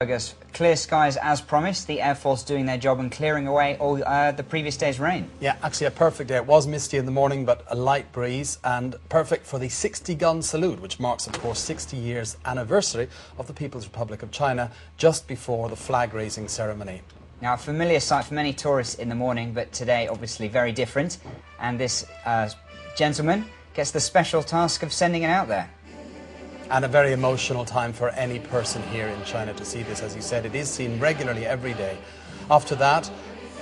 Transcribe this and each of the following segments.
Fergus, clear skies as promised, the Air Force doing their job and clearing away all the previous day's rain. Yeah, actually a perfect day. It was misty in the morning, but a light breeze, and perfect for the 60-gun salute, which marks, of course, 60 years anniversary of the People's Republic of China, just before the flag-raising ceremony. Now, a familiar sight for many tourists in the morning, but today obviously very different, and this gentleman gets the special task of sending it out there. And a very emotional time for any person here in China to see this. As you said, it is seen regularly every day. After that,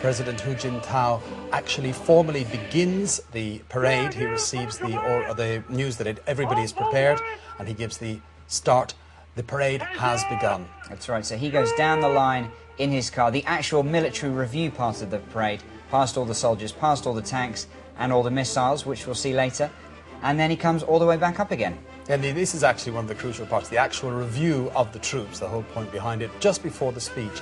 President Hu Jintao actually formally begins the parade. He receives the news that everybody is prepared, and he gives the start. The parade has begun. That's right, so he goes down the line in his car, the actual military review part of the parade, past all the soldiers, past all the tanks and all the missiles, which we'll see later, and then he comes all the way back up again. And this is actually one of the crucial parts, the actual review of the troops, the whole point behind it, just before the speech.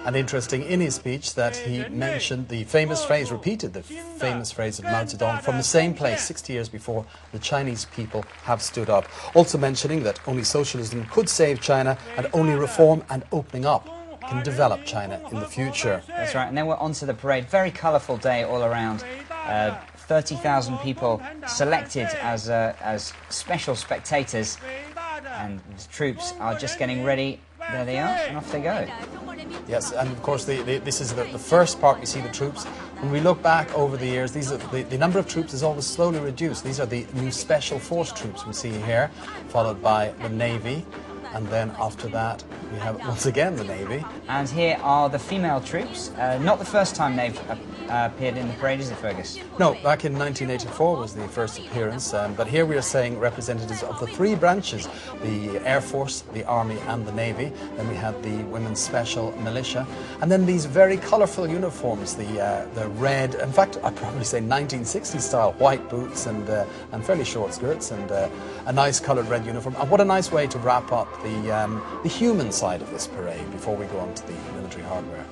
And interesting in his speech that he mentioned the famous phrase, repeated the famous phrase of Mao Zedong from the same place 60 years before the Chinese people have stood up. Also mentioning that only socialism could save China, and only reform and opening up can develop China in the future. That's right, and then we're on to the parade. Very colourful day all around. 30,000 people selected as special spectators, and the troops are just getting ready. There they are, and off they go. Yes, and of course this is the first part we see the troops. When we look back over the years, the number of troops is always slowly reduced. These are the new special force troops we see here, followed by the Navy, and then after that we have once again the Navy. And here are the female troops. Not the first time they've appeared in the parade, is it, Fergus? No, back in 1984 was the first appearance, but here we are saying representatives of the three branches, the Air Force, the Army and the Navy. Then we had the Women's Special Militia, and then these very colourful uniforms, the red, in fact I'd probably say 1960s style, white boots and fairly short skirts, and a nice coloured red uniform. And what a nice way to wrap up the human side of this parade before we go on to the military hardware.